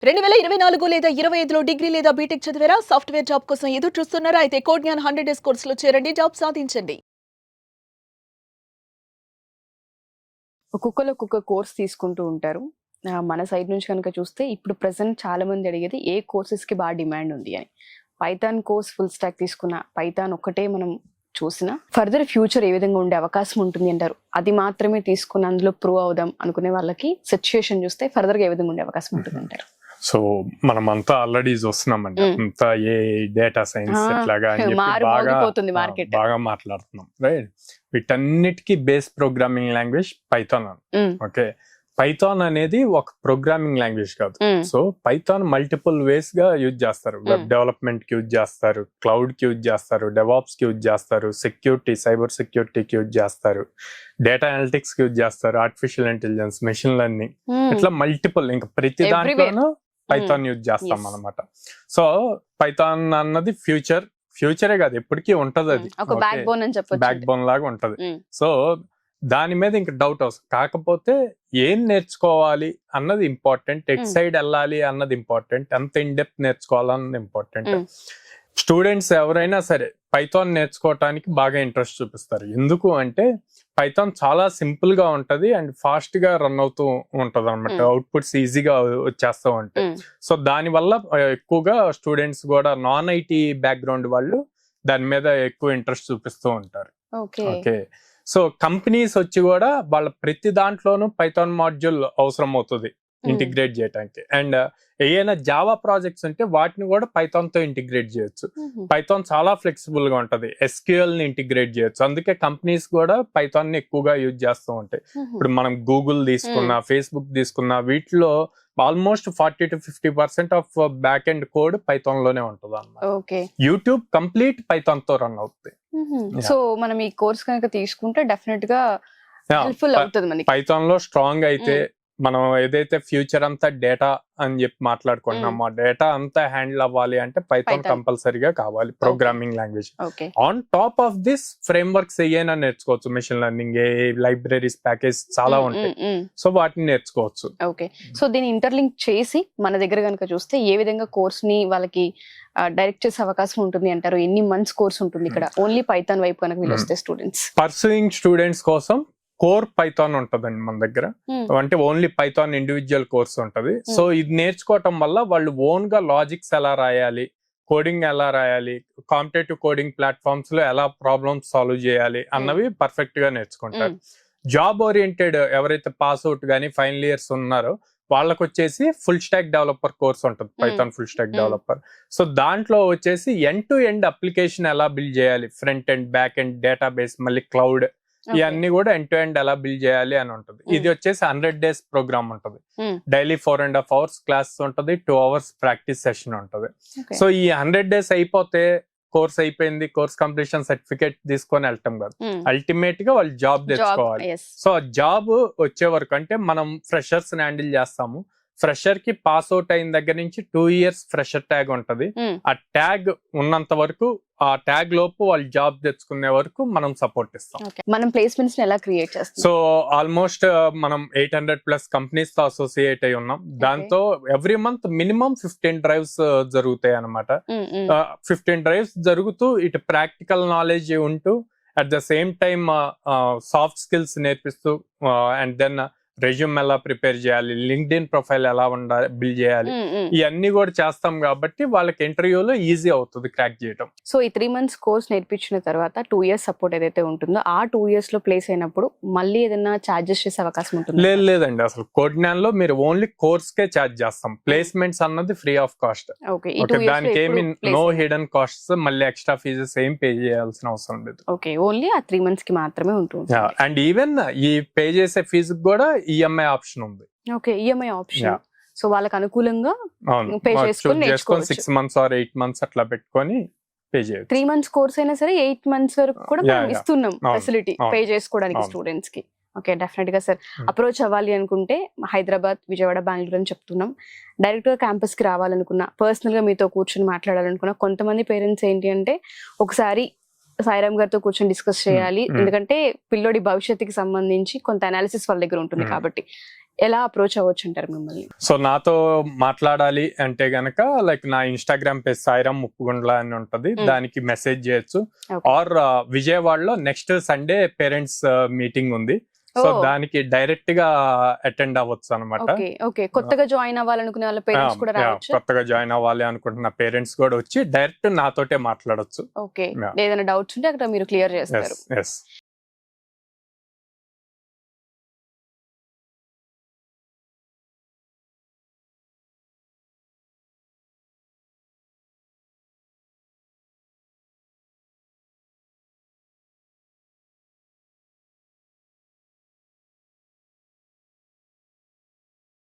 2024 లేదా 25లో డిగ్రీ లేదా బీటెక్ చదివారా? సాఫ్ట్‌వేర్ జాబ్ కోసం ఎదురు చూస్తున్నారా? అయితే కోడ్ జ్ఞాన్ 100 డేస్ కోర్సులో చేరండి. జాబ్ సాధించండి. ఒక్కొక్క కోర్స్ తీసుకుంటూ ఉంటారు. మన సైడ్ నుంచి కనుక చూస్తే ఇప్పుడు ప్రెజెంట్ చాలా మంది అడిగేది ఏ కోర్సెస్‌కి బాగా డిమాండ్ ఉంది అని. పైథాన్ కోర్స్ ఫుల్ స్టాక్ తీసుకున్న పైథాన్ ఒక్కటే మనం చూసినా ఫర్దర్ ఫ్యూచర్ ఏ విధంగా ఉండే అవకాశం ఉంటుంది అంటారు. అది మాత్రమే తీసుకుని అందులో ప్రూవ్ అవుదాం అనుకునే వాళ్ళకి సిచ్యుయేషన్ చూస్తే ఫర్దర్ గా ఏ విధంగా ఉండే అవకాశం ఉంటుంది అంటారు. సో మనం అంతా ఆల్రెడీ చూస్తున్నామండి. అంతా ఏ డేటా సైన్స్ ఎట్లాగా అని చెప్పి బాగా మాట్లాడుతున్నాం, రైట్? వీటన్నిటికీ base programming language Python. Okay, Python అనేది ఒక ప్రోగ్రామింగ్ లాంగ్వేజ్ కాదు. సో పైథాన్ మల్టిపుల్ వేస్ గా యూజ్ చేస్తారు. వెబ్ డెవలప్మెంట్ కి యూజ్ చేస్తారు, క్లౌడ్ కి యూజ్ చేస్తారు, డెవాప్స్ కి యూజ్ చేస్తారు, సెక్యూరిటీ, సైబర్ సెక్యూరిటీకి యూజ్ చేస్తారు, డేటా అనలిటిక్స్ కి యూజ్ చేస్తారు, ఆర్టిఫిషియల్ ఇంటెలిజెన్స్, మెషిన్ లెర్నింగ్, ఇట్లా మల్టిపుల్, ఇంకా ప్రతి దాంట్లోనూ పైథాన్ యూజ్ చేస్తాం అన్నమాట. సో పైథాన్ అన్నది ఫ్యూచరే కాదు, ఎప్పటికీ ఉంటది. అది బ్యాక్ బోన్ లాగా ఉంటది. సో దాని మీద ఇంకా డౌట్ అవసరం. కాకపోతే ఏం నేర్చుకోవాలి అన్నది ఇంపార్టెంట్, ఎట్ సైడ్ వెళ్ళాలి అన్నది ఇంపార్టెంట్, ఎంత ఇన్ డెప్త్ నేర్చుకోవాలన్నది ఇంపార్టెంట్. స్టూడెంట్స్ ఎవరైనా సరే పైథాన్ నేర్చుకోవటానికి బాగా ఇంట్రెస్ట్ చూపిస్తారు. ఎందుకు అంటే పైథాన్ చాలా సింపుల్ గా ఉంటది అండ్ ఫాస్ట్ గా రన్ అవుతూ ఉంటది అనమాట. అవుట్పుట్స్ ఈజీగా వచ్చేస్తూ ఉంటాయి. సో దాని వల్ల ఎక్కువగా స్టూడెంట్స్ కూడా నాన్ ఐటీ బ్యాక్గ్రౌండ్ వాళ్ళు దాని మీద ఎక్కువ ఇంట్రెస్ట్ చూపిస్తూ ఉంటారు. ఓకే, సో కంపెనీస్ వచ్చి కూడా వాళ్ళ ప్రతి దాంట్లోనూ పైథాన్ మాడ్యూల్ అవసరం అవుతుంది ఇంటిగ్రేట్ చేయడానికి. అండ్ ఏదైనా జావా ప్రాజెక్ట్స్ ఉంటే వాటిని కూడా పైథాన్ తో ఇంటిగ్రేట్ చేయొచ్చు. పైథాన్ చాలా ఫ్లెక్సిబుల్ గా ఉంటది, SQL ని ఇంటిగ్రేట్ చేయొచ్చు. అందుకే కంపెనీస్ కూడా పైథాన్ ని ఎక్కువగా యూజ్ చేస్తూ ఉంటాయి. ఇప్పుడు మనం గూగుల్ తీసుకున్నా, ఫేస్బుక్ తీసుకున్నా, వీటిలో almost 40 to 50% of back end code Python లోనే ఉంటది అన్నమాట. యూట్యూబ్ కంప్లీట్ పైథాన్ తో రన్ అవుతుంది. సో మనం ఈ కోర్స్ కనుక తీసుకుంటే డెఫినెట్ గా హెల్ప్ఫుల్ అవుతుంది మనకి. పైథాన్ లో స్ట్రాంగ్ అయితే మనం ఏదైతే ఫ్యూచర్ అంతా డేటా అని చెప్పి మాట్లాడుకుంటున్నామో, డేటా అంతా హ్యాండిల్ అవ్వాలి అంటే పైథాన్ కంపల్సరీగా కావాలి, programming language. On top of this frame works ఏమైనా నేర్చుకోవచ్చు, మెషిన్ లెర్నింగ్, లైబ్రరీస్, ప్యాకేజ్ చాలా ఉంటాయి. సో వాటిని నేర్చుకోవచ్చు. ఓకే, సో దీన్ని ఇంటర్లింక్ చేసి మన దగ్గర కనుక చూస్తే ఏ విధంగా కోర్స్ ని వాళ్ళకి డైరెక్ట్ చేసే అవకాశం ఉంటుంది అంటారు? ఎన్ని మంత్స్ కోర్స్ ఉంటుంది ఇక్కడ ఓన్లీ పైథాన్ వైపు కనుక వీళ్ళు వస్తే స్టూడెంట్స్? పర్సూయింగ్ స్టూడెంట్స్ కోసం కోర్ పైథాన్ ఉంటదండి మన దగ్గర. అంటే ఓన్లీ పైథాన్ ఇండివిజువల్ కోర్స్ ఉంటది. సో ఇది నేర్చుకోవటం వల్ల వాళ్ళు ఓన్ గా లాజిక్స్ ఎలా రాయాలి, కోడింగ్ ఎలా రాయాలి, కాంపిటేటివ్ కోడింగ్ ప్లాట్ఫామ్స్ లో ఎలా ప్రాబ్లమ్స్ సాల్వ్ చేయాలి అన్నవి పర్ఫెక్ట్ గా నేర్చుకుంటారు. జాబ్ ఓరియంటెడ్ ఎవరైతే పాస్ అవుట్ గానీ ఫైనల్ ఇయర్స్ ఉన్నారో వాళ్ళకి వచ్చేసి ఫుల్ స్టాక్ డెవలపర్ కోర్స్ ఉంటుంది, Python full stack developer. So దాంట్లో వచ్చేసి ఎండ్ టు ఎండ్ అప్లికేషన్ ఎలా బిల్డ్ చేయాలి, front end, back end, database, మళ్ళీ క్లౌడ్, ఇవన్నీ కూడా ఎండ్ టు ఎండ్ ఎలా బిల్డ్ చేయాలి అని ఉంటుంది. ఇది వచ్చేసి 100 days ప్రోగ్రామ్ ఉంటుంది. డైలీ 4.5 hours క్లాస్ ఉంటుంది, 2 hours ప్రాక్టీస్ సెషన్ ఉంటుంది. సో ఈ 100 days అయిపోతే కోర్స్ అయిపోయింది, కోర్స్ కంప్లీషన్ సర్టిఫికేట్ తీసుకొని వెళ్ళటం కాదు, అల్టిమేట్ గా వాళ్ళు జాబ్ తెచ్చుకోవాలి. సో జాబ్ వచ్చే వరకు అంటే మనం ఫ్రెషర్స్ హ్యాండిల్ చేస్తాము. ఫ్రెషర్ కి పాస్ అవుట్ అయిన దగ్గర నుంచి 2 years ఫ్రెషర్ ట్యాగ్ ఉంటది. ఆ ట్యాగ్ ఉన్నంత వరకు, ఆ ట్యాగ్ లోపు వాళ్ళు జాబ్ తెచ్చుకునే వరకు మనం సపోర్ట్ ఇస్తాం. మనం ప్లేస్మెంట్స్ ఎలా క్రియేట్ చేస్తాం? సో ఆల్మోస్ట్ మనం 800+ కంపెనీస్ తో అసోసియేట్ అయి ఉన్నాం. దాంతో ఎవ్రీ మంత్ మినిమం 15 drives జరుగుతాయి అన్నమాట. 15 drives జరుగుతూ ఇటు ప్రాక్టికల్ నాలెడ్జ్ ఉంటూ at the same time soft skills నేర్పిస్తూ అండ్ దెన్ రెజ్యూమ్ ఎలా ప్రిపేర్ చేయాలి, లింక్డ్ఇన్ ప్రొఫైల్ ఎలా ఉండాలి, బిల్డ్ చేయాలి, ఇవన్నీ కూడా చేస్తాం కాబట్టి వాళ్ళకి ఇంటర్వ్యూలో ఈజీ అవుతుంది క్రాక్ చేయడం. సో ఈ 3 months కోర్స్ నేర్పించిన తర్వాత 2 years సపోర్ట్ ఏదైతే ఉంటుందో ఆ 2 years లో ప్లేస్ అయినప్పుడు మళ్ళీ ఏదైనా చార్జెస్ చేసే అవకాశం ఉంటుంది? లేదండి, అసలు కోడ్ జ్ఞాన్ లో మీరు ఓన్లీ కోర్స్ కే చార్జ్ చేస్తాం. ప్లేస్మెంట్స్ అన్నది ఫ్రీ ఆఫ్ కాస్ట్. దానికి ఏమి నో హిడెన్ కాస్ట్స్, మళ్ళీ ఎక్స్ట్రా ఫీజెస్ ఏం పే చేయాల్సిన అవసరం లేదు. ఓకే, ఓన్లీ ఆ 3 months కి మాత్రమే ఉంటుంది. అండ్ ఈవెన్ ఈ పే చేసే ఫీజు కూడా ఈఎంఐ ఆప్షన్ ఉంది. Okay, EMI option. సో వాళ్ళకి అనుకూలంగా పే చేసుకొని 6 months or 8 months అట్లా పెట్టుకొని పే చేయొచ్చు. 3 months కోర్స్ అయినా సరే 8 months వరకు కూడా మనం ఇస్తున్నాం ఫెసిలిటీ పే చేసుకోవడానికి స్టూడెంట్స్ కి. ఓకే, డెఫినెట్ గా సార్ అప్రోచ్ అవ్వాలి అనుకుంటే హైదరాబాద్, విజయవాడ, బెంగళూరు అని చెప్తున్నాం. డైరెక్ట్ గా క్యాంపస్ కి రావాలనుకున్నా, పర్సనల్ గా మీతో కూర్చొని మాట్లాడాలనుకున్నా, కొంతమంది పేరెంట్స్ ఏంటి అంటే ఒకసారి సాయిరామ్ గారితో కూర్చొని డిస్కస్ చేయాలి, ఎందుకంటే పిల్లోడి భవిష్యత్తుకి సంబంధించి కొంత అనాలిసిస్ వాళ్ళ దగ్గర ఉంటుంది కాబట్టి ఎలా అప్రోచ్ అవ్వచ్చు అంటారు మిమ్మల్ని? సో నాతో మాట్లాడాలి అంటే గనక లైక్ నా ఇన్స్టాగ్రామ్ పేజ్ సాయిరామ్ ముప్పుగుండ్ల అని ఉంటది, దానికి మెసేజ్ చేయొచ్చు. ఆర్ విజయవాడలో నెక్స్ట్ సండే పేరెంట్స్ మీటింగ్ ఉంది, సో దానికి డైరెక్ట్ గా అటెండ్ అవ్వచ్చు అనమాట. కొత్తగా జాయిన్ అవ్వాలనుకునే వాళ్ళ పేరెంట్స్ కూడా రావచ్చు. కొత్తగా జాయిన్ అవ్వాలి అనుకుంటున్న పేరెంట్స్ కూడా వచ్చి డైరెక్ట్ నాతోటే మాట్లాడొచ్చు. ఓకే, ఏదైనా డౌట్స్ ఉంటే అక్కడ మీరు క్లియర్ చేస్తారు.